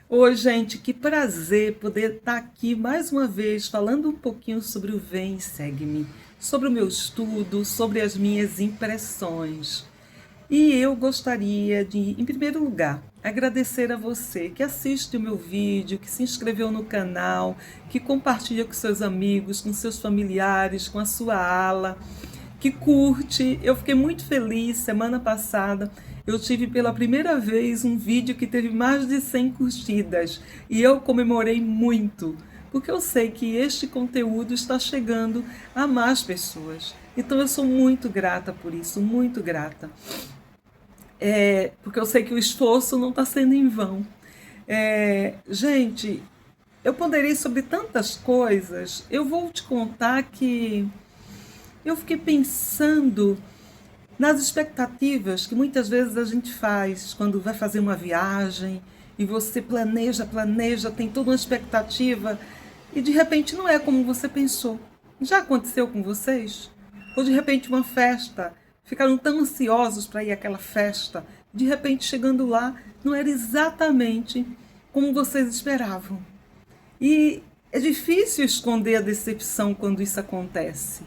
Oi, gente, que prazer poder estar aqui mais uma vez falando um pouquinho sobre o Vem e Segue-me, sobre o meu estudo, sobre as minhas impressões. E eu gostaria de, em primeiro lugar, agradecer a você que assiste o meu vídeo, que se inscreveu no canal, que compartilha com seus amigos, com seus familiares, com a sua ala, que curte. Eu fiquei muito feliz semana passada. Eu tive pela primeira vez um vídeo que teve mais de 100 curtidas e eu comemorei muito, porque eu sei que este conteúdo está chegando a mais pessoas. Então eu sou muito grata por isso, muito grata. Porque eu sei que o esforço não está sendo em vão. Gente, eu poderia ir sobre tantas coisas. Eu vou te contar que eu fiquei pensando nas expectativas que muitas vezes a gente faz quando vai fazer uma viagem e você planeja, planeja, tem toda uma expectativa e de repente não é como você pensou. Já aconteceu com vocês? Ou de repente uma festa, ficaram tão ansiosos para ir àquela festa, de repente chegando lá não era exatamente como vocês esperavam. E é difícil esconder a decepção quando isso acontece,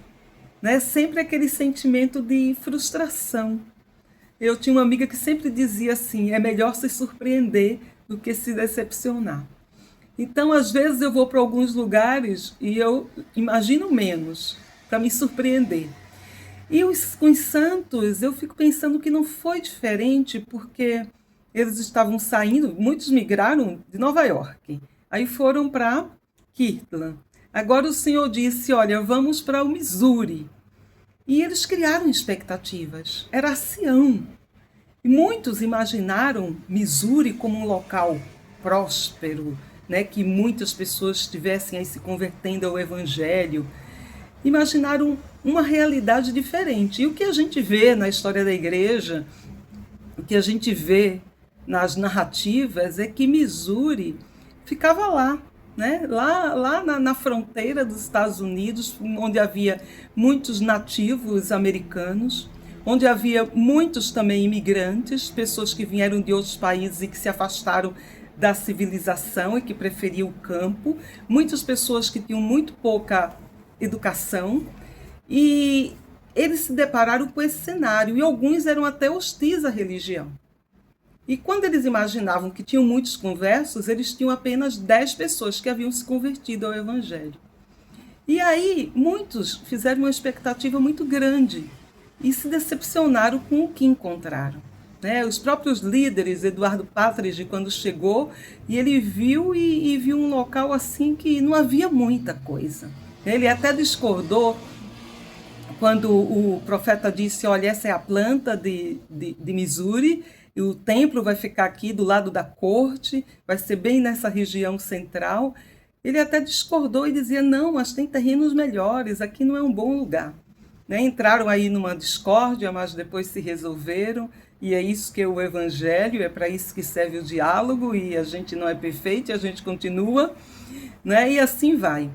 né? Sempre aquele sentimento de frustração. Eu tinha uma amiga que sempre dizia assim: é melhor se surpreender do que se decepcionar. Então, às vezes, eu vou para alguns lugares e eu imagino menos para me surpreender. E com os santos, eu fico pensando que não foi diferente, porque eles estavam saindo, muitos migraram de Nova York, aí foram para Kirtland. Agora o Senhor disse: olha, vamos para o Missouri. E eles criaram expectativas. Era Sião. E muitos imaginaram Missouri como um local próspero, né, que muitas pessoas estivessem aí se convertendo ao Evangelho. Imaginaram uma realidade diferente. E o que a gente vê na história da igreja, o que a gente vê nas narrativas, é que Missouri ficava lá, né? Lá na fronteira dos Estados Unidos, onde havia muitos nativos americanos, onde havia muitos também imigrantes, pessoas que vieram de outros países e que se afastaram da civilização e que preferiam o campo, muitas pessoas que tinham muito pouca educação, e eles se depararam com esse cenário, e alguns eram até hostis à religião. E quando eles imaginavam que tinham muitos conversos, eles tinham apenas 10 pessoas que haviam se convertido ao Evangelho. E aí, muitos fizeram uma expectativa muito grande e se decepcionaram com o que encontraram. Né? Os próprios líderes, Eduardo Patridge, quando chegou, e ele viu e viu um local assim que não havia muita coisa. Ele até discordou quando o profeta disse: olha, essa é a planta de Missouri, e o templo vai ficar aqui do lado da corte, vai ser bem nessa região central. Ele até discordou e dizia: não, mas tem terrenos melhores, aqui não é um bom lugar. Né? Entraram aí numa discórdia, mas depois se resolveram, e é isso que é o Evangelho, é para isso que serve o diálogo, e a gente não é perfeito, e a gente continua, né? E assim vai.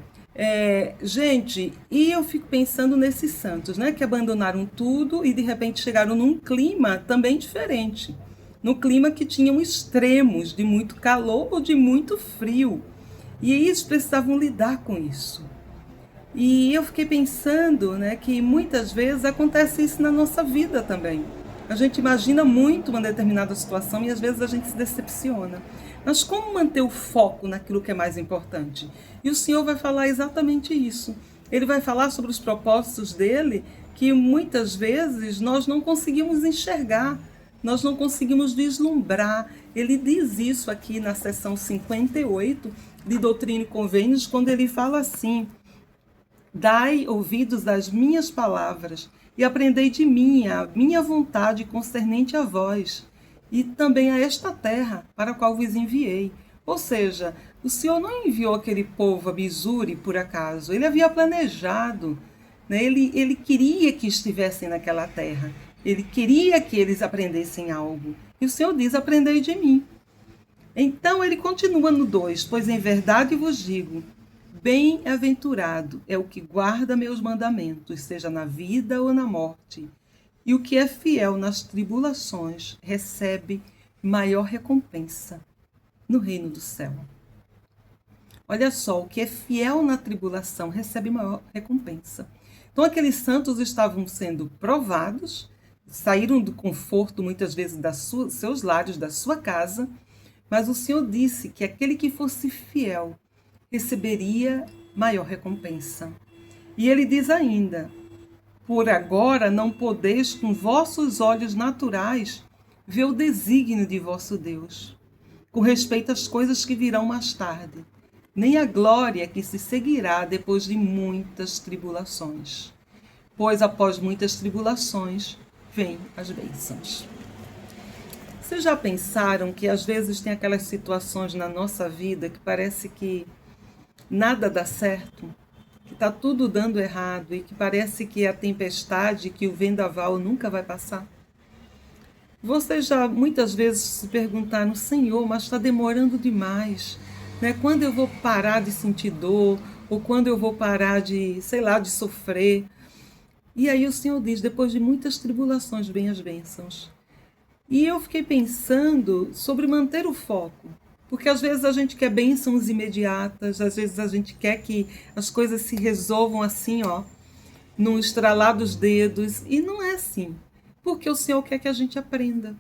Gente, e eu fico pensando nesses santos, né, que abandonaram tudo e de repente chegaram num clima também diferente, no clima que tinham extremos de muito calor ou de muito frio, e eles precisavam lidar com isso. E eu fiquei pensando, né, que muitas vezes acontece isso na nossa vida também. A gente imagina muito uma determinada situação e às vezes a gente se decepciona. Mas como manter o foco naquilo que é mais importante? E o Senhor vai falar exatamente isso. Ele vai falar sobre os propósitos dele que muitas vezes nós não conseguimos enxergar, nós não conseguimos vislumbrar. Ele diz isso aqui na seção 58 de Doutrina e Convênios, quando ele fala assim: dai ouvidos às minhas palavras e aprendei de mim a minha vontade concernente a vós, e também a esta terra para a qual vos enviei. Ou seja, o Senhor não enviou aquele povo a Missouri por acaso, ele havia planejado, né? Ele queria que estivessem naquela terra, ele queria que eles aprendessem algo. E o Senhor diz: aprendei de mim. Então ele continua no 2: pois em verdade vos digo, bem-aventurado é o que guarda meus mandamentos, seja na vida ou na morte. E o que é fiel nas tribulações recebe maior recompensa. no reino do céu. Olha só, o que é fiel na tribulação recebe maior recompensa. Então, aqueles santos estavam sendo provados, saíram do conforto, muitas vezes, seus lares, da sua casa, mas o Senhor disse que aquele que fosse fiel receberia maior recompensa. E ele diz ainda: por agora não podeis com vossos olhos naturais ver o desígnio de vosso Deus, com respeito às coisas que virão mais tarde, nem a glória que se seguirá depois de muitas tribulações. Pois após muitas tribulações, vêm as bênçãos. Vocês já pensaram que às vezes tem aquelas situações na nossa vida que parece que nada dá certo? Que está tudo dando errado e que parece que a tempestade, que o vendaval nunca vai passar? Vocês já muitas vezes se perguntaram: Senhor, mas está demorando demais, né? Quando eu vou parar de sentir dor? Ou quando eu vou parar de, de sofrer? E aí o Senhor diz: depois de muitas tribulações vêm as bênçãos. E eu fiquei pensando sobre manter o foco. Porque às vezes a gente quer bênçãos imediatas, às vezes a gente quer que as coisas se resolvam assim, num estralar dos dedos. E não é assim. Porque o Senhor quer que a gente aprenda.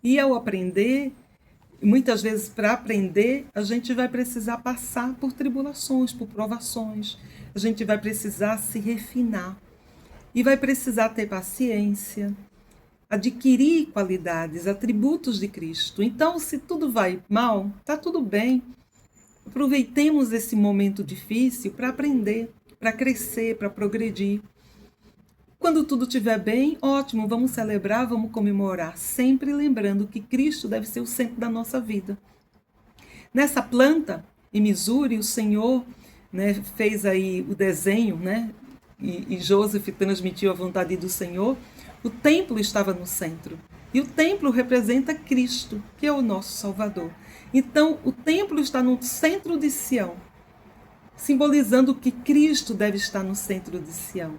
E ao aprender, muitas vezes para aprender, a gente vai precisar passar por tribulações, por provações. A gente vai precisar se refinar. E vai precisar ter paciência, adquirir qualidades, atributos de Cristo. Então, se tudo vai mal, está tudo bem. Aproveitemos esse momento difícil para aprender, para crescer, para progredir. Quando tudo estiver bem, ótimo, vamos celebrar, vamos comemorar, sempre lembrando que Cristo deve ser o centro da nossa vida. Nessa planta, em Missouri, o Senhor, fez aí o desenho, e Joseph transmitiu a vontade do Senhor. O templo estava no centro. E o templo representa Cristo, que é o nosso Salvador. Então, o templo está no centro de Sião, simbolizando que Cristo deve estar no centro de Sião.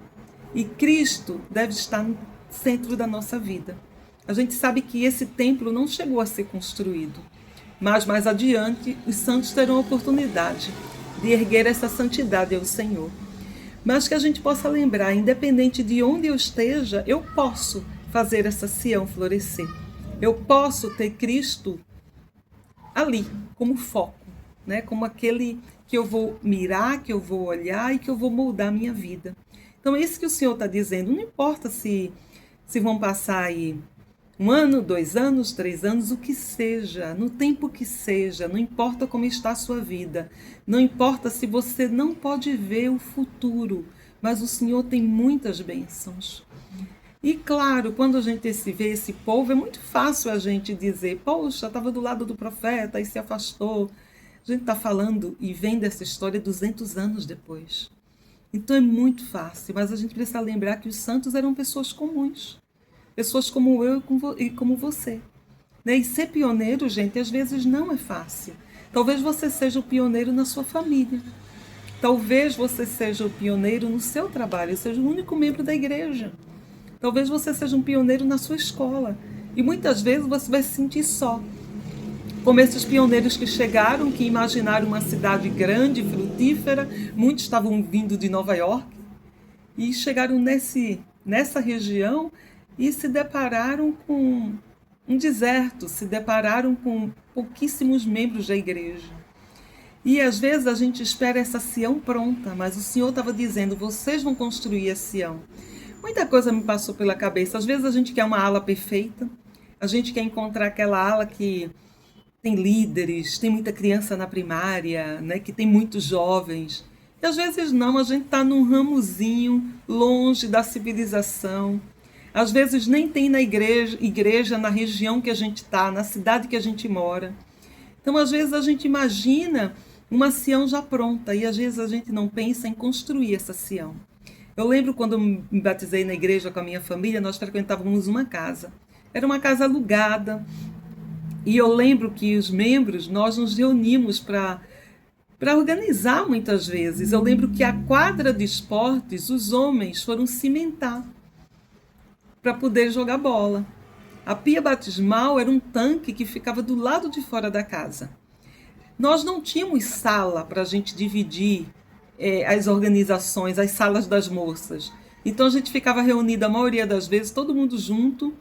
E Cristo deve estar no centro da nossa vida. A gente sabe que esse templo não chegou a ser construído, mas mais adiante os santos terão a oportunidade de erguer essa santidade ao Senhor. Mas que a gente possa lembrar, independente de onde eu esteja, eu posso fazer essa Sião florescer. Eu posso ter Cristo ali, como foco, como aquele que eu vou mirar, que eu vou olhar e que eu vou moldar a minha vida. Então é isso que o Senhor está dizendo. Não importa se vão passar aí 1 ano, 2 anos, 3 anos, o que seja, no tempo que seja, não importa como está a sua vida, não importa se você não pode ver o futuro, mas o Senhor tem muitas bênçãos. E claro, quando a gente vê esse povo, é muito fácil a gente dizer: poxa, estava do lado do profeta e se afastou. A gente está falando e vem dessa história 200 anos depois. Então é muito fácil, mas a gente precisa lembrar que os santos eram pessoas comuns. Pessoas como eu e como você. E ser pioneiro, gente, às vezes não é fácil. Talvez você seja o pioneiro na sua família. Talvez você seja o pioneiro no seu trabalho, seja o único membro da igreja. Talvez você seja um pioneiro na sua escola. E muitas vezes você vai se sentir só. Como esses pioneiros que chegaram, que imaginaram uma cidade grande, frutífera. Muitos estavam vindo de Nova York. E chegaram nessa região e se depararam com um deserto, se depararam com pouquíssimos membros da igreja. E às vezes a gente espera essa Sião pronta, mas o Senhor estava dizendo: vocês vão construir a Sião. Muita coisa me passou pela cabeça. Às vezes a gente quer uma ala perfeita, a gente quer encontrar aquela ala que tem líderes, tem muita criança na primária, que tem muitos jovens. E às vezes não, a gente está num ramozinho, longe da civilização. Às vezes nem tem na igreja na região que a gente está, na cidade que a gente mora. Então, às vezes a gente imagina uma Sião já pronta e às vezes a gente não pensa em construir essa Sião. Eu lembro quando eu me batizei na igreja com a minha família, nós frequentávamos uma casa. Era uma casa alugada. E eu lembro que os membros, nós nos reunimos para organizar muitas vezes. Eu lembro que a quadra de esportes, os homens foram cimentar para poder jogar bola. A pia batismal era um tanque que ficava do lado de fora da casa. Nós não tínhamos sala para a gente dividir as organizações, as salas das moças. Então a gente ficava reunida a maioria das vezes, todo mundo junto,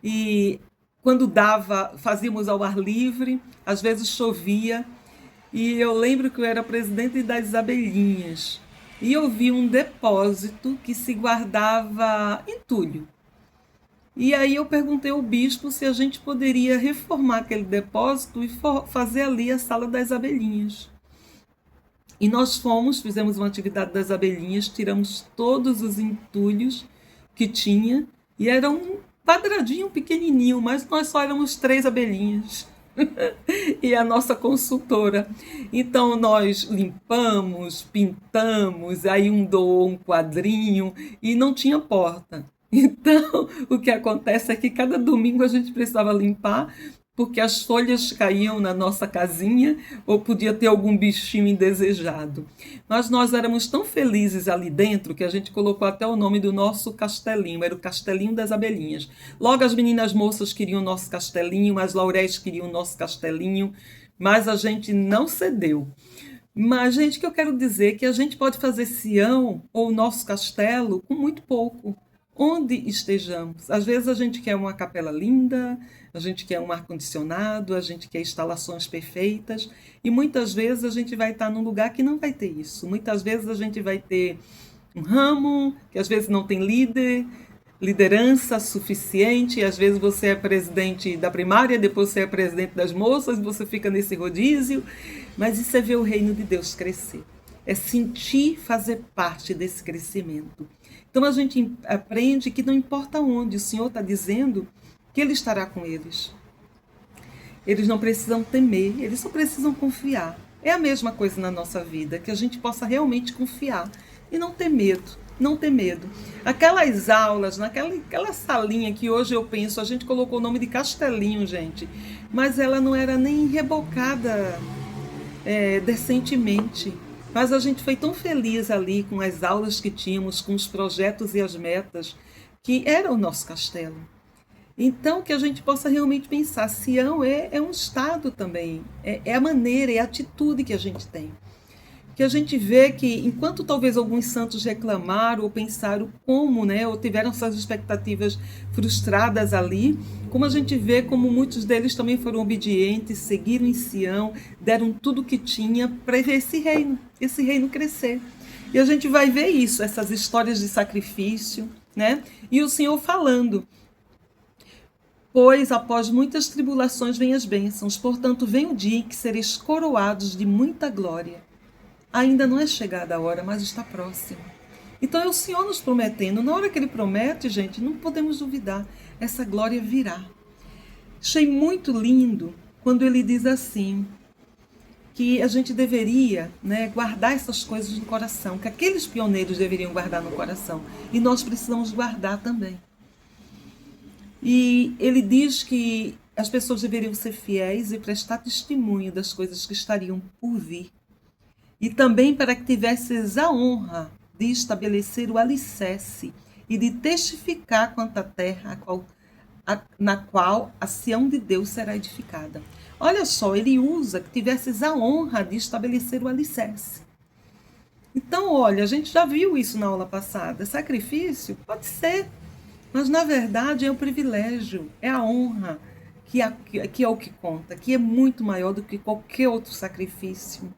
e quando dava, fazíamos ao ar livre, às vezes chovia. E eu lembro que eu era presidente das abelhinhas. E eu vi um depósito que se guardava entulho. E aí eu perguntei ao bispo se a gente poderia reformar aquele depósito e fazer ali a sala das abelhinhas. E nós fomos, fizemos uma atividade das abelhinhas, tiramos todos os entulhos que tinha, e era um quadradinho pequenininho, mas nós só éramos 3 abelhinhas. E a nossa consultora. Então nós limpamos, pintamos, aí um doou um quadrinho e não tinha porta. Então o que acontece é que cada domingo a gente precisava limpar, porque as folhas caíam na nossa casinha ou podia ter algum bichinho indesejado. Mas nós éramos tão felizes ali dentro que a gente colocou até o nome do nosso castelinho, era o Castelinho das Abelhinhas. Logo as meninas moças queriam o nosso castelinho, as lauréis queriam o nosso castelinho, mas a gente não cedeu. Mas, gente, o que eu quero dizer é que a gente pode fazer Sião ou o nosso castelo com muito pouco, onde estejamos. Às vezes a gente quer uma capela linda, a gente quer um ar-condicionado, a gente quer instalações perfeitas, e muitas vezes a gente vai estar num lugar que não vai ter isso. Muitas vezes a gente vai ter um ramo, que às vezes não tem liderança suficiente, e às vezes você é presidente da primária, depois você é presidente das moças, você fica nesse rodízio, mas isso é ver o reino de Deus crescer. É sentir fazer parte desse crescimento. Então a gente aprende que não importa onde, o Senhor está dizendo que Ele estará com eles. Eles não precisam temer, eles só precisam confiar. É a mesma coisa na nossa vida, que a gente possa realmente confiar e não ter medo, não ter medo. Aquelas aulas, naquela salinha que hoje eu penso, a gente colocou o nome de Castelinho, gente, mas ela não era nem rebocada decentemente. Mas a gente foi tão feliz ali com as aulas que tínhamos, com os projetos e as metas, que era o nosso castelo. Então, que a gente possa realmente pensar, Sião é um estado também, é a maneira, é a atitude que a gente tem. Que a gente vê que, enquanto talvez alguns santos reclamaram ou pensaram como, né, ou tiveram suas expectativas frustradas ali, como a gente vê como muitos deles também foram obedientes, seguiram em Sião, deram tudo o que tinha para ver esse reino crescer. E a gente vai ver isso, essas histórias de sacrifício, né? E o Senhor falando: pois após muitas tribulações vêm as bênçãos, portanto vem o dia em que sereis coroados de muita glória. Ainda não é chegada a hora, mas está próximo. Então é o Senhor nos prometendo. Na hora que Ele promete, gente, não podemos duvidar. Essa glória virá. Achei muito lindo quando Ele diz assim, que a gente deveria, né, guardar essas coisas no coração, que aqueles pioneiros deveriam guardar no coração. E nós precisamos guardar também. E Ele diz que as pessoas deveriam ser fiéis e prestar testemunho das coisas que estariam por vir. E também para que tivesses a honra de estabelecer o alicerce e de testificar quanto à terra na qual a Sião de Deus será edificada. Olha só, ele usa que tivesses a honra de estabelecer o alicerce. Então, olha, a gente já viu isso na aula passada. Sacrifício pode ser, mas na verdade é o privilégio, é a honra que é o que conta, que é muito maior do que qualquer outro sacrifício.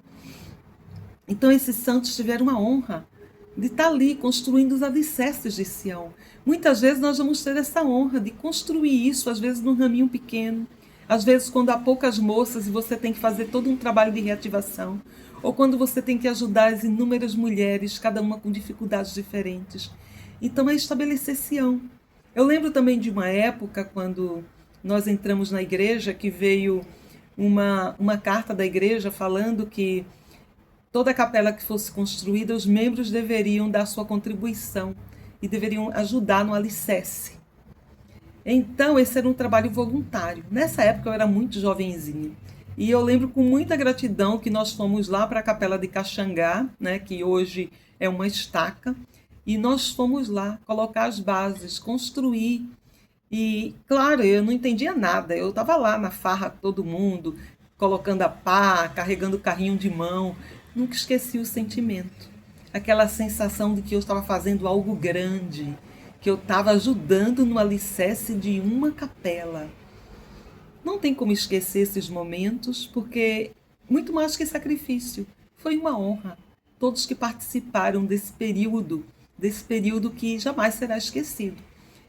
Então esses santos tiveram a honra de estar ali construindo os alicerces de Sião. Muitas vezes nós vamos ter essa honra de construir isso, às vezes num raminho pequeno, às vezes quando há poucas moças e você tem que fazer todo um trabalho de reativação, ou quando você tem que ajudar as inúmeras mulheres, cada uma com dificuldades diferentes. Então é estabelecer Sião. Eu lembro também de uma época quando nós entramos na igreja, que veio uma carta da igreja falando que toda capela que fosse construída, os membros deveriam dar sua contribuição e deveriam ajudar no alicerce. Então, esse era um trabalho voluntário. Nessa época, eu era muito jovenzinha. E eu lembro com muita gratidão que nós fomos lá para a capela de Caxangá, né, que hoje é uma estaca, e nós fomos lá colocar as bases, construir. E, claro, eu não entendia nada. Eu estava lá na farra todo mundo, colocando a pá, carregando o carrinho de mão. Nunca esqueci o sentimento. Aquela sensação de que eu estava fazendo algo grande, que eu estava ajudando no alicerce de uma capela. Não tem como esquecer esses momentos, porque muito mais que sacrifício, foi uma honra. Todos que participaram desse período que jamais será esquecido.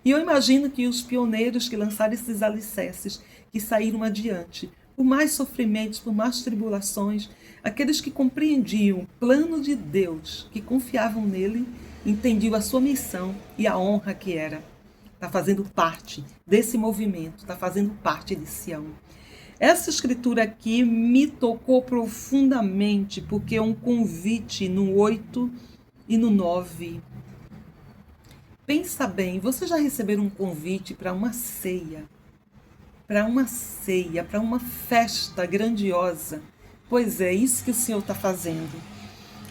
E eu imagino que os pioneiros que lançaram esses alicerces, que saíram adiante, por mais sofrimentos, por mais tribulações, aqueles que compreendiam o plano de Deus, que confiavam nele, entendiam a sua missão e a honra que era. Está fazendo parte desse movimento, está fazendo parte de Sião. Essa escritura aqui me tocou profundamente, porque é um convite no 8 e no 9. Pensa bem, você já recebeu um convite para uma ceia? Para uma festa grandiosa? Pois é, isso que o Senhor está fazendo.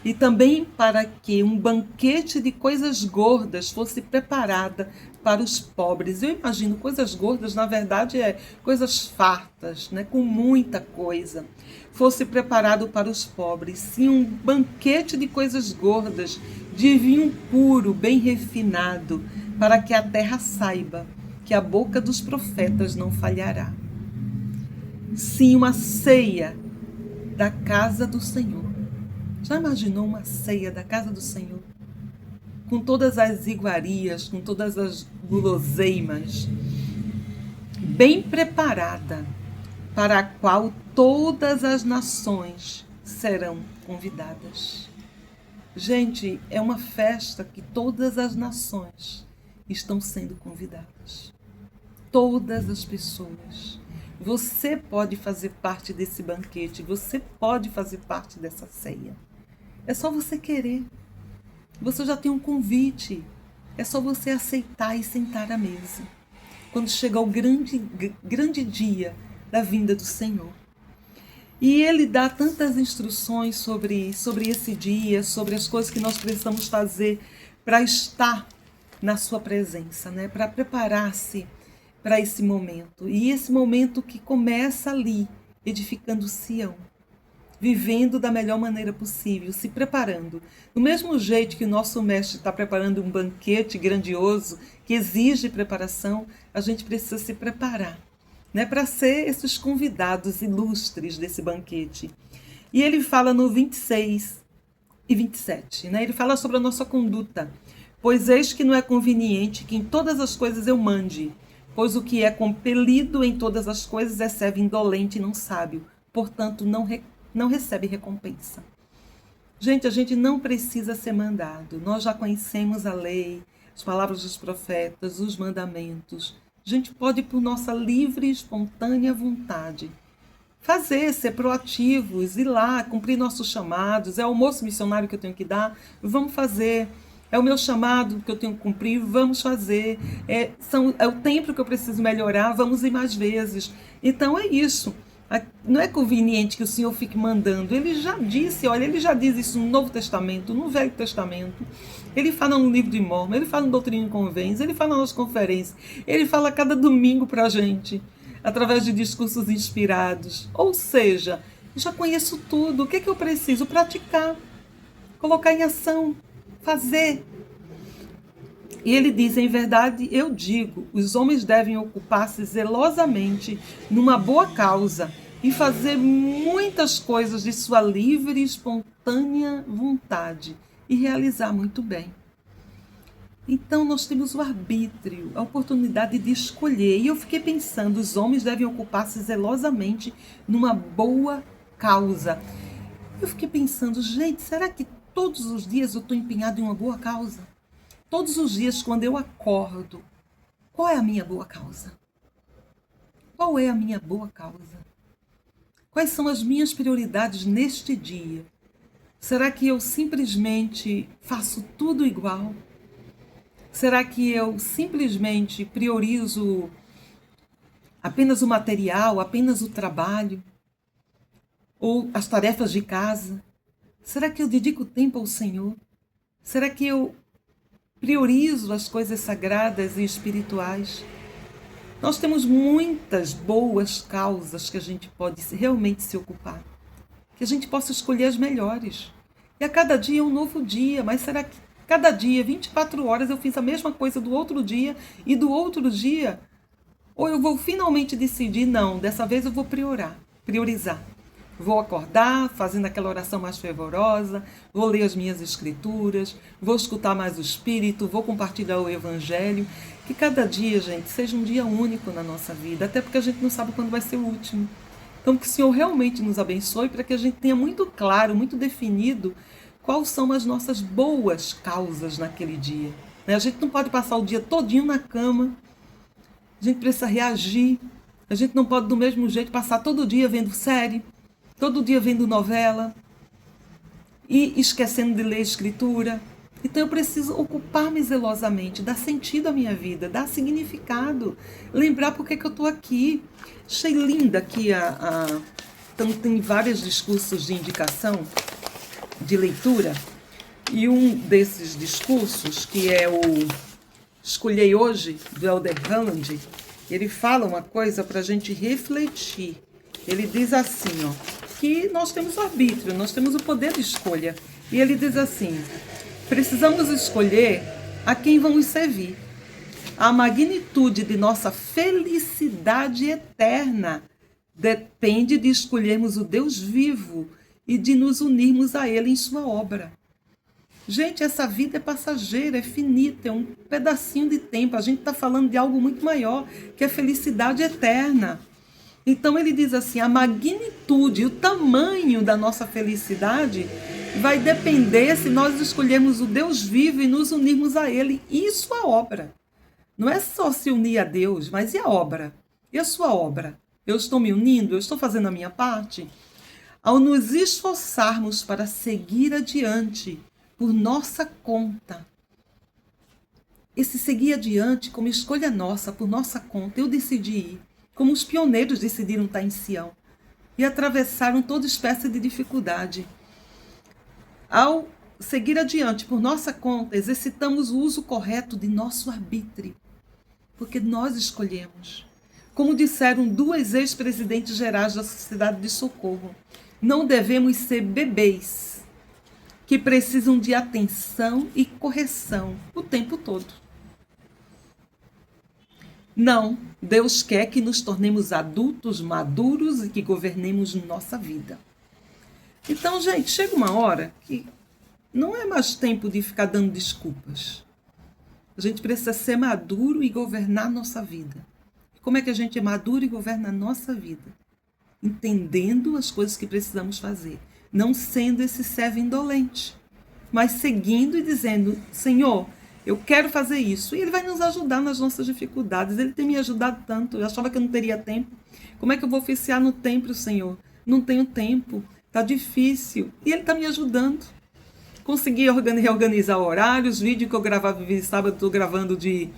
E também para que um banquete de coisas gordas fosse preparada para os pobres. Eu imagino coisas gordas, na verdade, coisas fartas, né? Com muita coisa. Fosse preparado para os pobres. Sim, um banquete de coisas gordas, de vinho puro, bem refinado, para que a terra saiba que a boca dos profetas não falhará. Sim, uma ceia da casa do Senhor. Já imaginou uma ceia da casa do Senhor? Com todas as iguarias, com todas as guloseimas, bem preparada, para a qual todas as nações serão convidadas. Gente, é uma festa que todas as nações estão sendo convidadas. Todas as pessoas. Você pode fazer parte desse banquete, você pode fazer parte dessa ceia. É só você querer. Você já tem um convite. É só você aceitar e sentar à mesa. Quando chegar o grande dia da vinda do Senhor. E ele dá tantas instruções sobre esse dia, sobre as coisas que nós precisamos fazer para estar na sua presença, né? Para preparar-se para esse momento. E esse momento que começa ali, edificando Sião. Vivendo da melhor maneira possível, se preparando. Do mesmo jeito que o nosso mestre está preparando um banquete grandioso, que exige preparação, a gente precisa se preparar, né, para ser esses convidados ilustres desse banquete. E ele fala no 26 e 27, né, ele fala sobre a nossa conduta. Pois eis que não é conveniente que em todas as coisas eu mande, pois o que é compelido em todas as coisas é servo indolente e não sábio, portanto não recebe recompensa. Gente, a gente não precisa ser mandado. Nós já conhecemos a lei, as palavras dos profetas, os mandamentos. A gente pode, por nossa livre e espontânea vontade, fazer, ser proativos, ir lá, cumprir nossos chamados. É o almoço missionário que eu tenho que dar? Vamos fazer. É o meu chamado que eu tenho que cumprir? Vamos fazer. É o tempo que eu preciso melhorar? Vamos ir mais vezes. Então é isso. Não é conveniente que o Senhor fique mandando. Ele já disse, olha, ele já diz isso no Novo Testamento, no Velho Testamento. Ele fala no livro de Mórmon, ele fala no Doutrina e Convênios, ele fala nas conferências, ele fala cada domingo para a gente, através de discursos inspirados. Ou seja, eu já conheço tudo. O que é que eu preciso? Praticar, colocar em ação, fazer. E ele diz, em verdade, eu digo, os homens devem ocupar-se zelosamente numa boa causa e fazer muitas coisas de sua livre e espontânea vontade e realizar muito bem. Então nós temos o arbítrio, a oportunidade de escolher. E eu fiquei pensando, os homens devem ocupar-se zelosamente numa boa causa. Eu fiquei pensando, gente, será que todos os dias eu estou empenhado em uma boa causa? Todos os dias, quando eu acordo, qual é a minha boa causa? Qual é a minha boa causa? Quais são as minhas prioridades neste dia? Será que eu simplesmente faço tudo igual? Será que eu simplesmente priorizo apenas o material, apenas o trabalho? Ou as tarefas de casa? Será que eu dedico tempo ao Senhor? Será que eu priorizo as coisas sagradas e espirituais? Nós temos muitas boas causas que a gente pode realmente se ocupar. Que a gente possa escolher as melhores. E a cada dia é um novo dia, mas será que cada dia, 24 horas, eu fiz a mesma coisa do outro dia e do outro dia? Ou eu vou finalmente decidir, não, dessa vez eu vou priorizar. Vou acordar fazendo aquela oração mais fervorosa, vou ler as minhas escrituras, vou escutar mais o Espírito, vou compartilhar o Evangelho. Que cada dia, gente, seja um dia único na nossa vida, até porque a gente não sabe quando vai ser o último. Então, que o Senhor realmente nos abençoe para que a gente tenha muito claro, muito definido quais são as nossas boas causas naquele dia. A gente não pode passar o dia todinho na cama, a gente precisa reagir, a gente não pode do mesmo jeito passar todo dia vendo série, todo dia vendo novela e esquecendo de ler escritura. Então eu preciso ocupar-me zelosamente, dar sentido à minha vida, dar significado, lembrar por que eu estou aqui. Achei linda aqui então tem vários discursos de indicação, de leitura, e um desses discursos, que é o Escolhei Hoje, do Elder Holland, ele fala uma coisa para a gente refletir. Ele diz assim, que nós temos o arbítrio, nós temos o poder de escolha. E ele diz assim: precisamos escolher a quem vamos servir. A magnitude de nossa felicidade eterna depende de escolhermos o Deus vivo e de nos unirmos a Ele em sua obra. Gente, essa vida é passageira, é finita, é um pedacinho de tempo. A gente está falando de algo muito maior, que é a felicidade eterna. Então ele diz assim, a magnitude, o tamanho da nossa felicidade vai depender se nós escolhermos o Deus vivo e nos unirmos a Ele e sua obra. Não é só se unir a Deus, mas e a obra? E a sua obra? Eu estou me unindo? Eu estou fazendo a minha parte? Ao nos esforçarmos para seguir adiante por nossa conta, esse seguir adiante como escolha nossa, por nossa conta, eu decidi ir, como os pioneiros decidiram estar em Sião, e atravessaram toda espécie de dificuldade. Ao seguir adiante por nossa conta, exercitamos o uso correto de nosso arbítrio, porque nós escolhemos. Como disseram duas ex-presidentes gerais da Sociedade de Socorro, não devemos ser bebês que precisam de atenção e correção o tempo todo. Não, Deus quer que nos tornemos adultos, maduros e que governemos nossa vida. Então, gente, chega uma hora que não é mais tempo de ficar dando desculpas. A gente precisa ser maduro e governar nossa vida. Como é que a gente é maduro e governa a nossa vida? Entendendo as coisas que precisamos fazer. Não sendo esse servo indolente, mas seguindo e dizendo, Senhor, eu quero fazer isso. E Ele vai nos ajudar nas nossas dificuldades. Ele tem me ajudado tanto. Eu achava que eu não teria tempo. Como é que eu vou oficiar no templo, Senhor? Não tenho tempo. Está difícil. E Ele está me ajudando. Consegui reorganizar horários. Vídeo que eu gravava de sábado, estou gravando de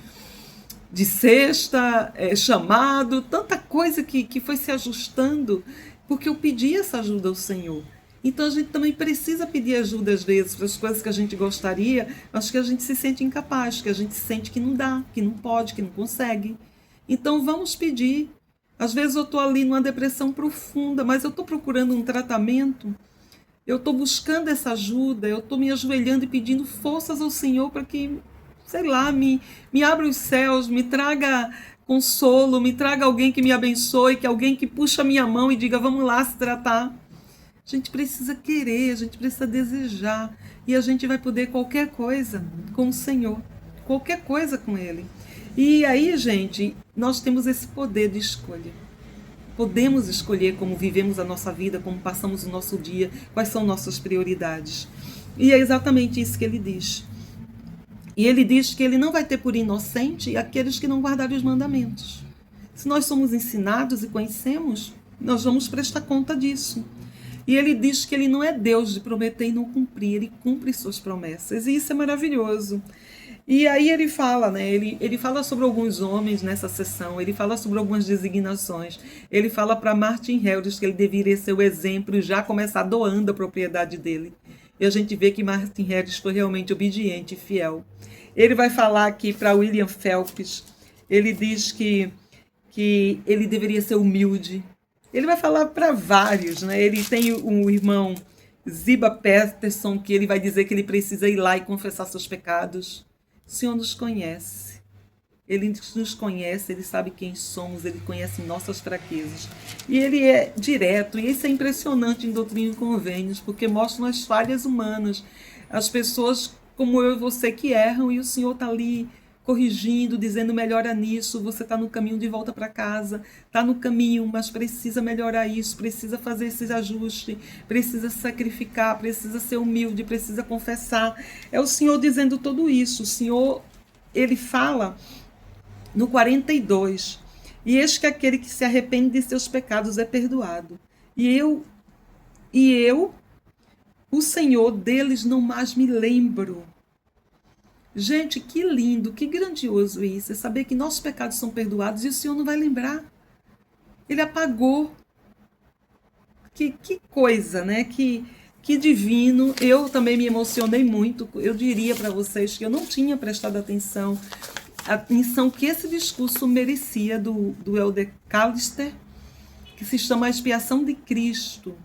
sexta, chamado. Tanta coisa que foi se ajustando. Porque eu pedi essa ajuda ao Senhor. Então a gente também precisa pedir ajuda às vezes para as coisas que a gente gostaria, mas que a gente se sente incapaz, que a gente sente que não dá, que não pode, que não consegue. Então vamos pedir. Às vezes eu estou ali numa depressão profunda, mas eu estou procurando um tratamento, eu estou buscando essa ajuda, eu estou me ajoelhando e pedindo forças ao Senhor para que, sei lá, me abra os céus, me traga consolo, me traga alguém que me abençoe, que alguém que puxa a minha mão e diga, vamos lá se tratar. A gente precisa querer, a gente precisa desejar. E a gente vai poder qualquer coisa com o Senhor. Qualquer coisa com Ele. E aí, gente, nós temos esse poder de escolha. Podemos escolher como vivemos a nossa vida, como passamos o nosso dia, quais são nossas prioridades. E é exatamente isso que Ele diz. E Ele diz que Ele não vai ter por inocente aqueles que não guardarem os mandamentos. Se nós somos ensinados e conhecemos, nós vamos prestar conta disso. E Ele diz que Ele não é Deus de prometer e não cumprir, Ele cumpre suas promessas. E isso é maravilhoso. E aí ele fala, né? Ele fala sobre alguns homens nessa sessão, ele fala sobre algumas designações. Ele fala para Martin Heldes que ele deveria ser o exemplo e já começar doando a propriedade dele. E a gente vê que Martin Heldes foi realmente obediente e fiel. Ele vai falar aqui para William Phelps, ele diz que que ele deveria ser humilde. Ele vai falar para vários, né? Ele tem um irmão, Ziba Peterson, que ele vai dizer que ele precisa ir lá e confessar seus pecados. O Senhor nos conhece. Ele nos conhece, ele sabe quem somos, ele conhece nossas fraquezas. E ele é direto, e isso é impressionante em Doutrina e Convênios, porque mostra as falhas humanas. As pessoas como eu e você que erram, e o Senhor está ali corrigindo, dizendo melhora nisso, você está no caminho de volta para casa, está no caminho, mas precisa melhorar isso, precisa fazer esse ajuste, precisa sacrificar, precisa ser humilde, precisa confessar. É o Senhor dizendo tudo isso. O Senhor, ele fala no 42, e eis que aquele que se arrepende de seus pecados é perdoado. E eu, o Senhor, deles não mais me lembro. Gente, que lindo, que grandioso isso, é saber que nossos pecados são perdoados e o Senhor não vai lembrar. Ele apagou. Que coisa, né? Que divino. Eu também me emocionei muito. Eu diria para vocês que eu não tinha prestado a atenção que esse discurso merecia do Elder Callister, que se chama A Expiação de Cristo.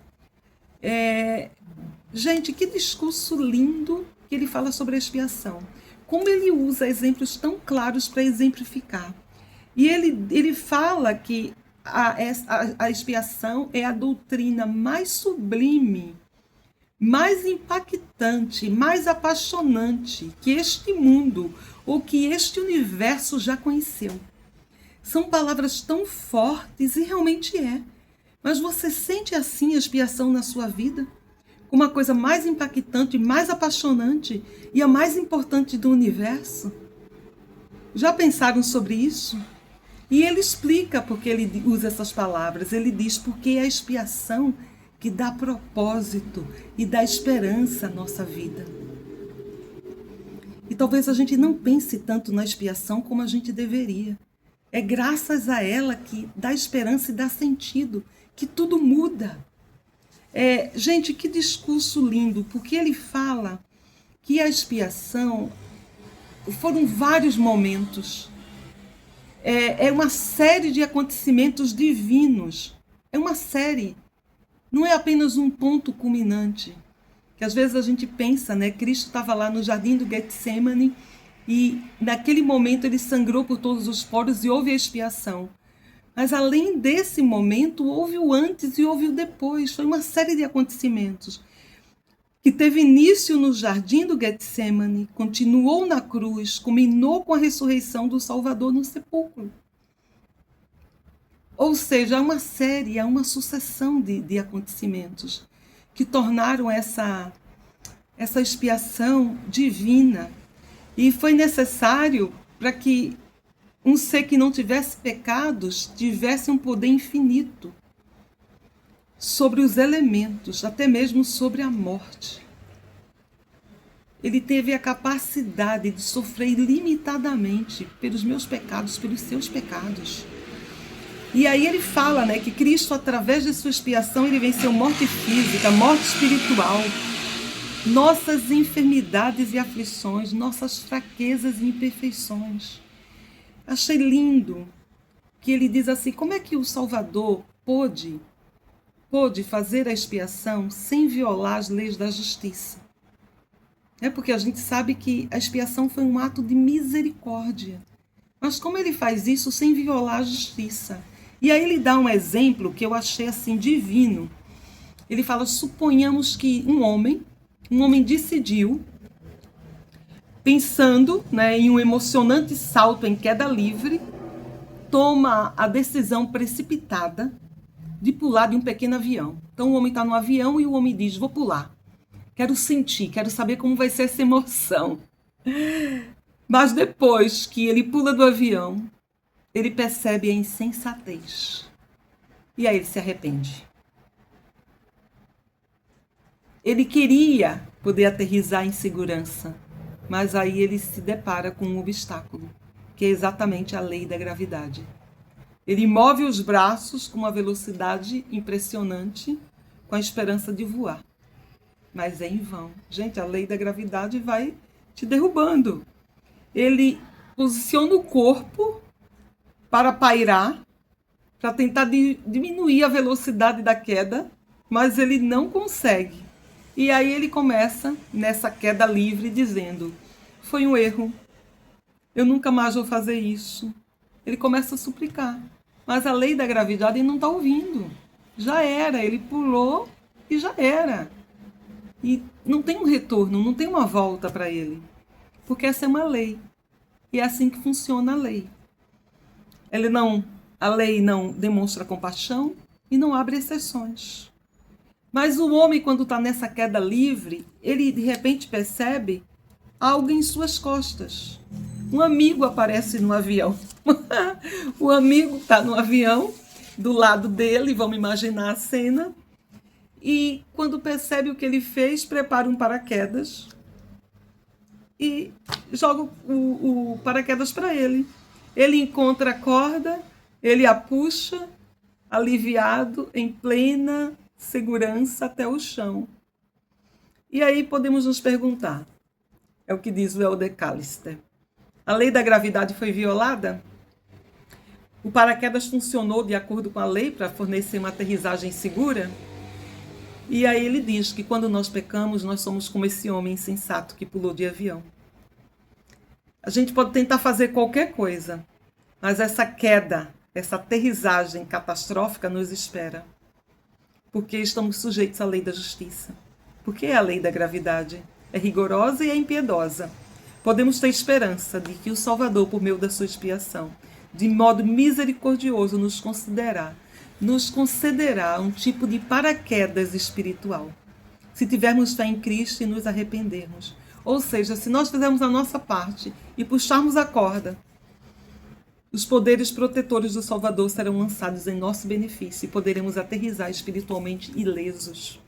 Gente, que discurso lindo que ele fala sobre a expiação. Como ele usa exemplos tão claros para exemplificar. E ele fala que a expiação é a doutrina mais sublime, mais impactante, mais apaixonante que este mundo ou que este universo já conheceu. São palavras tão fortes e realmente é. Mas você sente assim a expiação na sua vida? Uma coisa mais impactante, mais apaixonante e a mais importante do universo? Já pensaram sobre isso? E ele explica porque ele usa essas palavras. Ele diz porque é a expiação que dá propósito e dá esperança à nossa vida. E talvez a gente não pense tanto na expiação como a gente deveria. É graças a ela que dá esperança e dá sentido, que tudo muda. Gente, que discurso lindo, porque ele fala que a expiação foram vários momentos. É uma série de acontecimentos divinos. É uma série. Não é apenas um ponto culminante. Que às vezes a gente pensa, né? Cristo estava lá no jardim do Getsemane e naquele momento ele sangrou por todos os poros e houve a expiação. Mas além desse momento, houve o antes e houve o depois. Foi uma série de acontecimentos que teve início no jardim do Getsemane, continuou na cruz, culminou com a ressurreição do Salvador no sepulcro. Ou seja, há uma série, há uma sucessão de acontecimentos que tornaram essa expiação divina. E foi necessário para que um ser que não tivesse pecados tivesse um poder infinito sobre os elementos, até mesmo sobre a morte. Ele teve a capacidade de sofrer ilimitadamente pelos meus pecados, pelos seus pecados. E aí ele fala, né, que Cristo, através de sua expiação, ele venceu morte física, morte espiritual, nossas enfermidades e aflições, nossas fraquezas e imperfeições. Achei lindo que ele diz assim, como é que o Salvador pôde fazer a expiação sem violar as leis da justiça? Porque a gente sabe que a expiação foi um ato de misericórdia. Mas como ele faz isso sem violar a justiça? E aí ele dá um exemplo que eu achei assim divino. Ele fala, suponhamos que um homem decidiu, pensando, né, em um emocionante salto em queda livre, toma a decisão precipitada de pular de um pequeno avião. Então o homem está no avião e o homem diz, vou pular. Quero sentir, quero saber como vai ser essa emoção. Mas depois que ele pula do avião, ele percebe a insensatez. E aí ele se arrepende. Ele queria poder aterrissar em segurança, mas aí ele se depara com um obstáculo, que é exatamente a lei da gravidade. Ele move os braços com uma velocidade impressionante, com a esperança de voar. Mas é em vão. Gente, a lei da gravidade vai te derrubando. Ele posiciona o corpo para pairar, para tentar diminuir a velocidade da queda, mas ele não consegue. E aí ele começa nessa queda livre dizendo: foi um erro, eu nunca mais vou fazer isso. Ele começa a suplicar, mas a lei da gravidade ele não está ouvindo. Já era, ele pulou e já era. E não tem um retorno, não tem uma volta para ele, porque essa é uma lei. E é assim que funciona a lei. A lei não demonstra compaixão e não abre exceções. Mas o homem, quando está nessa queda livre, ele de repente percebe algo em suas costas. Um amigo aparece no avião. O amigo está no avião, do lado dele, vamos imaginar a cena. E quando percebe o que ele fez, prepara um paraquedas e joga o paraquedas para ele. Ele encontra a corda, ele a puxa, aliviado, em plena segurança até o chão. E aí podemos nos perguntar, é o que diz o Helder Callister, a lei da gravidade foi violada? O paraquedas funcionou de acordo com a lei para fornecer uma aterrissagem segura? E aí ele diz que quando nós pecamos, nós somos como esse homem insensato que pulou de avião. A gente pode tentar fazer qualquer coisa, mas essa queda, essa aterrissagem catastrófica nos espera. Porque estamos sujeitos à lei da justiça. Porque é a lei da gravidade. É rigorosa e é impiedosa. Podemos ter esperança de que o Salvador, por meio da sua expiação, de modo misericordioso nos concederá um tipo de paraquedas espiritual. Se tivermos fé em Cristo e nos arrependermos. Ou seja, se nós fizermos a nossa parte e puxarmos a corda, os poderes protetores do Salvador serão lançados em nosso benefício e poderemos aterrissar espiritualmente ilesos.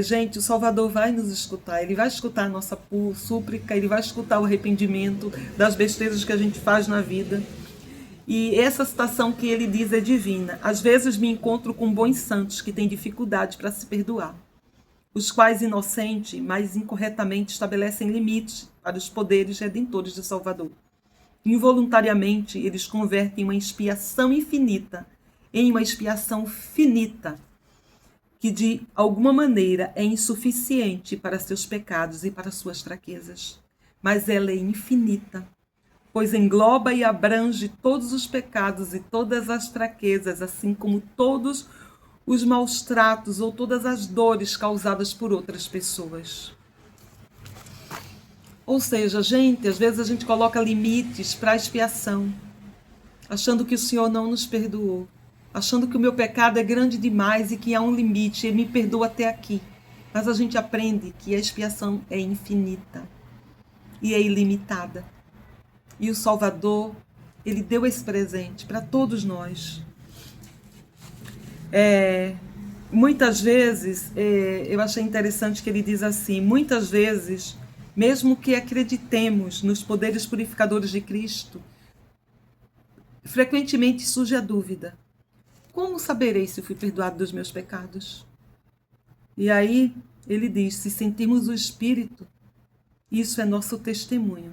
Gente, o Salvador vai nos escutar, ele vai escutar a nossa súplica, ele vai escutar o arrependimento das besteiras que a gente faz na vida. E essa citação que ele diz é divina. Às vezes me encontro com bons santos que têm dificuldade para se perdoar, os quais inocente, mas incorretamente estabelecem limites para os poderes redentores do Salvador. Involuntariamente, eles convertem uma expiação infinita em uma expiação finita, que de alguma maneira é insuficiente para seus pecados e para suas fraquezas. Mas ela é infinita, pois engloba e abrange todos os pecados e todas as fraquezas, assim como todos os maus tratos ou todas as dores causadas por outras pessoas. Ou seja, gente, às vezes a gente coloca limites para a expiação, achando que o Senhor não nos perdoou, achando que o meu pecado é grande demais e que há um limite, Ele me perdoa até aqui. Mas a gente aprende que a expiação é infinita e é ilimitada. E o Salvador, Ele deu esse presente para todos nós. Muitas vezes, eu achei interessante que ele diz assim, muitas vezes, mesmo que acreditemos nos poderes purificadores de Cristo, frequentemente surge a dúvida: como saberei se fui perdoado dos meus pecados? E aí ele diz, se sentirmos o Espírito, isso é nosso testemunho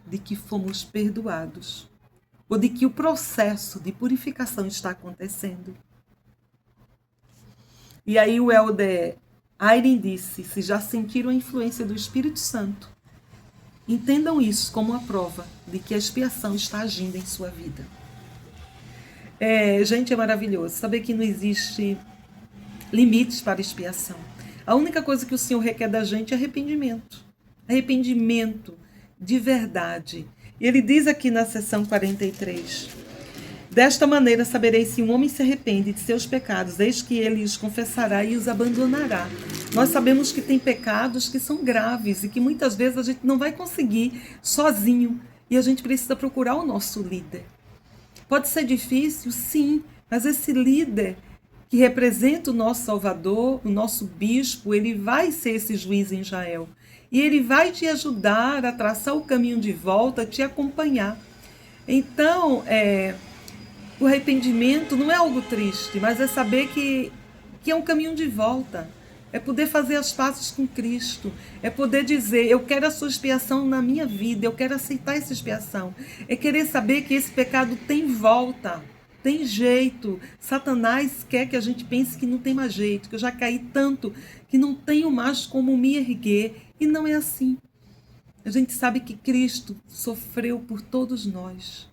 de que fomos perdoados, ou de que o processo de purificação está acontecendo. E aí o Helder Eyring disse, se já sentiram a influência do Espírito Santo, entendam isso como uma prova de que a expiação está agindo em sua vida. Gente, é maravilhoso saber que não existe limites para a expiação. A única coisa que o Senhor requer da gente é arrependimento. Arrependimento de verdade. E ele diz aqui na seção 43, desta maneira sabereis se um homem se arrepende de seus pecados, eis que ele os confessará e os abandonará. Nós sabemos que tem pecados que são graves e que muitas vezes a gente não vai conseguir sozinho e a gente precisa procurar o nosso líder. Pode ser difícil, sim, mas esse líder que representa o nosso Salvador, o nosso bispo, ele vai ser esse juiz em Israel. E ele vai te ajudar a traçar o caminho de volta, te acompanhar. Então, o arrependimento não é algo triste, mas é saber que é um caminho de volta. É poder fazer as pazes com Cristo. É poder dizer, eu quero a sua expiação na minha vida, eu quero aceitar essa expiação. É querer saber que esse pecado tem volta. tem jeito. Satanás quer que a gente pense que não tem mais jeito, que eu já caí tanto que não tenho mais como me erguer. E não é assim. A gente sabe que Cristo sofreu por todos nós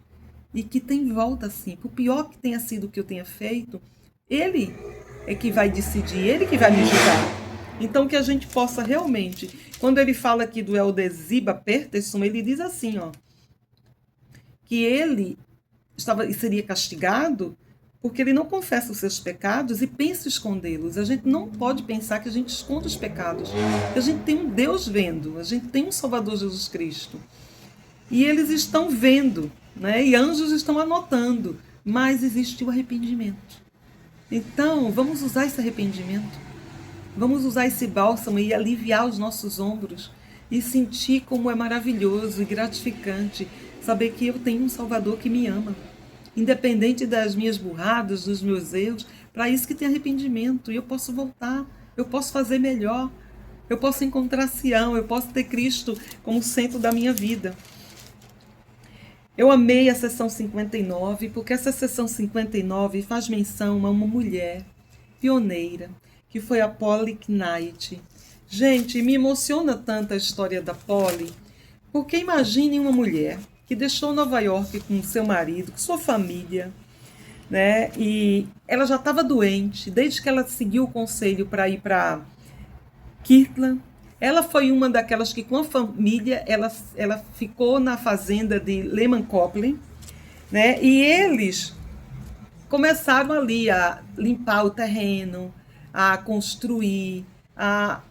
e que tem volta sim. Por pior que tenha sido o que eu tenha feito, Ele é que vai decidir, Ele que vai me julgar. Então que a gente possa realmente, quando ele fala aqui do Elder Ziba Peterson, ele diz assim, ó, que ele seria castigado porque ele não confessa os seus pecados e pensa escondê-los. A gente não pode pensar que a gente esconde os pecados. A gente tem um Deus vendo, a gente tem um Salvador Jesus Cristo. E eles estão vendo, né? E anjos estão anotando, mas existe o arrependimento. Então, vamos usar esse arrependimento. Vamos usar esse bálsamo e aliviar os nossos ombros e sentir como é maravilhoso e gratificante saber que eu tenho um Salvador que me ama. Independente das minhas burradas, dos meus erros, para isso que tem arrependimento. E eu posso voltar, eu posso fazer melhor, eu posso encontrar Sião, eu posso ter Cristo como centro da minha vida. Eu amei a sessão 59, porque essa sessão 59 faz menção a uma mulher pioneira, que foi a Polly Knight. Gente, me emociona tanto a história da Polly, porque imagine uma mulher que deixou Nova York com seu marido, com sua família, né? E ela já estava doente, desde que ela seguiu o conselho para ir para Kirtland. Ela foi uma daquelas que, com a família, ela ficou na fazenda de Lehman Copeland, né? E eles começaram ali a limpar o terreno, a construir, a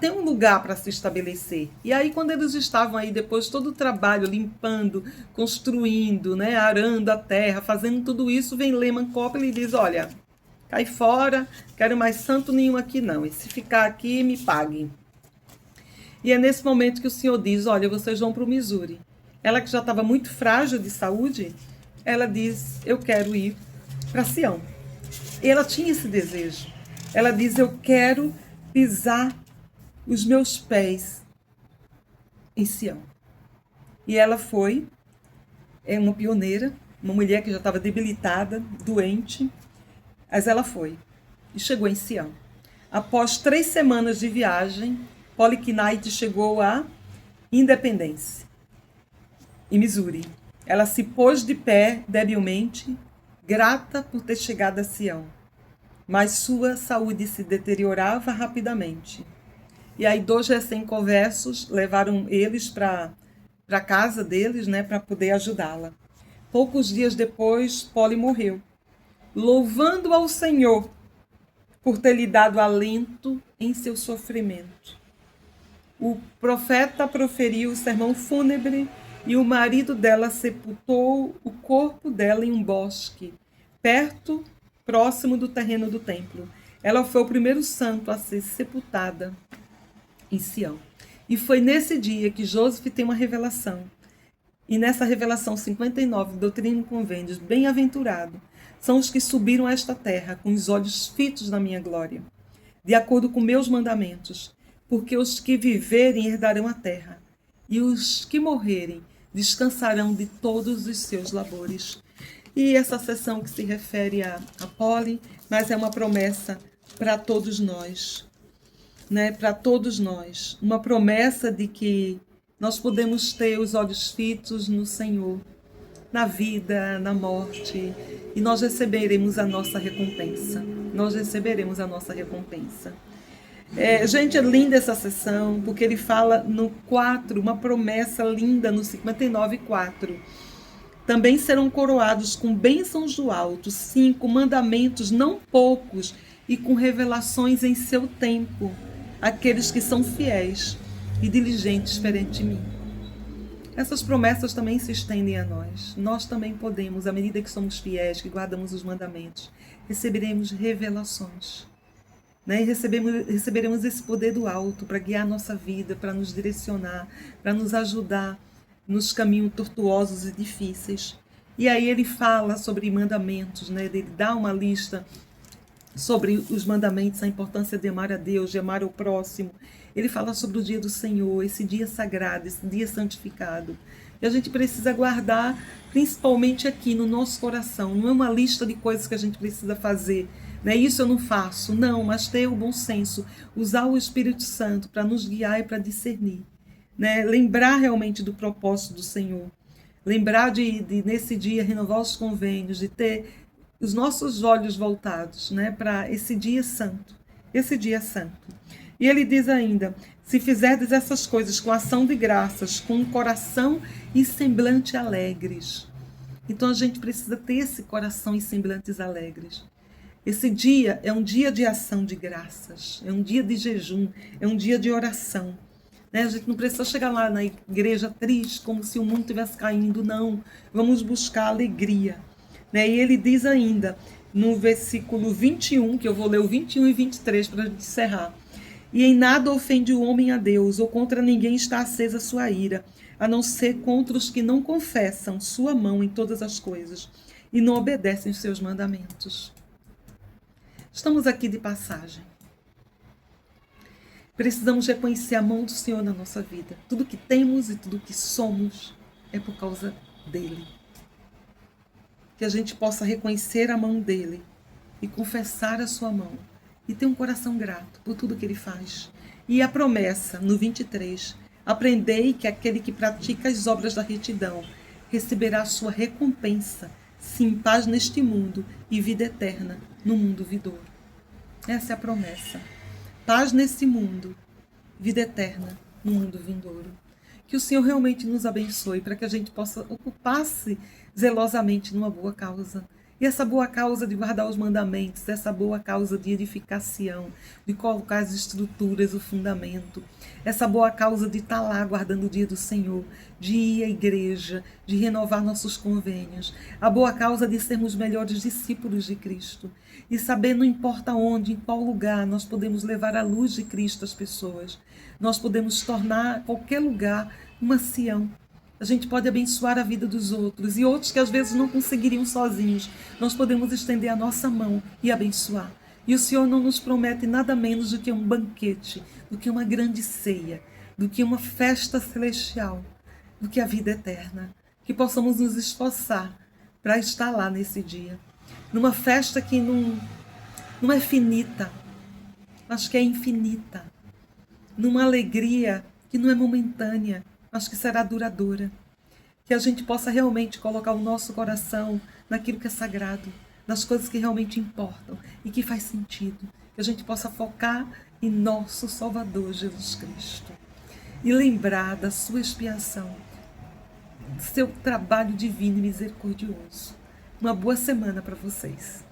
ter um lugar para se estabelecer. E aí, quando eles estavam aí, depois todo o trabalho, limpando, construindo, né, arando a terra, fazendo tudo isso, vem Lehman Copeland e diz, olha, cai fora, quero mais santo nenhum aqui não, e se ficar aqui, me paguem. E é nesse momento que o Senhor diz, olha, vocês vão para o Missouri. Ela que já estava muito frágil de saúde, ela diz, eu quero ir para Sião. E ela tinha esse desejo. Ela diz, eu quero pisar os meus pés em Sião. E ela foi uma pioneira, uma mulher que já estava debilitada, doente, mas ela foi e chegou em Sião. Após 3 semanas de viagem, Polly Knight chegou a Independência, em Missouri. Ela se pôs de pé debilmente, grata por ter chegado a Sião, mas sua saúde se deteriorava rapidamente. E aí 2 recém-conversos levaram eles para a casa deles, né, para poder ajudá-la. Poucos dias depois, Polly morreu, louvando ao Senhor por ter lhe dado alento em seu sofrimento. O profeta proferiu o sermão fúnebre e o marido dela sepultou o corpo dela em um bosque, próximo do terreno do templo. Ela foi o primeiro santo a ser sepultada em Sião. E foi nesse dia que Joseph tem uma revelação. E nessa revelação 59, Doutrina e Convênios, bem-aventurado são os que subiram a esta terra com os olhos fitos na minha glória, de acordo com meus mandamentos, porque os que viverem herdarão a terra, e os que morrerem descansarão de todos os seus labores. E essa sessão que se refere a Polly, mas é uma promessa para todos nós, né? Para todos nós, uma promessa de que nós podemos ter os olhos fitos no Senhor, na vida, na morte, e nós receberemos a nossa recompensa. Nós receberemos a nossa recompensa. Gente, é linda essa sessão, porque ele fala no 4, uma promessa linda no 59:4. Também serão coroados com bênçãos do alto, 5 mandamentos não poucos e com revelações em seu tempo, aqueles que são fiéis e diligentes perante mim. Essas promessas também se estendem a nós. Nós também podemos, à medida que somos fiéis, que guardamos os mandamentos, receberemos revelações. Né? E receberemos esse poder do alto para guiar a nossa vida, para nos direcionar, para nos ajudar nos caminhos tortuosos e difíceis. E aí ele fala sobre mandamentos, né? Ele dá uma lista sobre os mandamentos, a importância de amar a Deus, de amar o próximo. Ele fala sobre o dia do Senhor, esse dia sagrado, esse dia santificado. E a gente precisa guardar, principalmente aqui no nosso coração. Não é uma lista de coisas que a gente precisa fazer, né? Isso eu não faço, não, mas ter o bom senso, usar o Espírito Santo para nos guiar e para discernir, né? Lembrar realmente do propósito do Senhor. Lembrar de nesse dia renovar os convênios, de ter os nossos olhos voltados, né, para esse dia santo. Esse dia santo. E ele diz ainda: se fizerdes essas coisas com ação de graças, com um coração e semblante alegres. Então a gente precisa ter esse coração e semblantes alegres. Esse dia é um dia de ação de graças, é um dia de jejum, é um dia de oração. Né? A gente não precisa chegar lá na igreja triste, como se o mundo estivesse caindo, não. Vamos buscar alegria. Né? E ele diz ainda, no versículo 21, que eu vou ler o 21 e 23 para encerrar. E em nada ofende o homem a Deus, ou contra ninguém está acesa sua ira, a não ser contra os que não confessam sua mão em todas as coisas e não obedecem os seus mandamentos. Estamos aqui de passagem. Precisamos reconhecer a mão do Senhor na nossa vida. Tudo que temos e tudo que somos é por causa dele. Que a gente possa reconhecer a mão dele e confessar a sua mão e ter um coração grato por tudo que ele faz. E a promessa, no 23, aprendei que aquele que pratica as obras da retidão receberá a sua recompensa, sim, paz neste mundo e vida eterna no mundo vindouro. Essa é a promessa. Paz nesse mundo, vida eterna no mundo vindouro. Que o Senhor realmente nos abençoe para que a gente possa ocupar-se zelosamente numa boa causa. E essa boa causa de guardar os mandamentos, essa boa causa de edificação, de colocar as estruturas, o fundamento, essa boa causa de estar lá guardando o dia do Senhor, de ir à igreja, de renovar nossos convênios, a boa causa de sermos melhores discípulos de Cristo e saber, não importa onde, em qual lugar, nós podemos levar a luz de Cristo às pessoas. Nós podemos tornar qualquer lugar uma Sião. A gente pode abençoar a vida dos outros e outros que às vezes não conseguiriam sozinhos. Nós podemos estender a nossa mão e abençoar. E o Senhor não nos promete nada menos do que um banquete, do que uma grande ceia, do que uma festa celestial, do que a vida eterna. Que possamos nos esforçar para estar lá nesse dia. Numa festa que não é finita, mas que é infinita. Numa alegria que não é momentânea, mas que será duradoura. Que a gente possa realmente colocar o nosso coração naquilo que é sagrado, nas coisas que realmente importam e que faz sentido. Que a gente possa focar em nosso Salvador Jesus Cristo. E lembrar da sua expiação, do seu trabalho divino e misericordioso. Uma boa semana para vocês.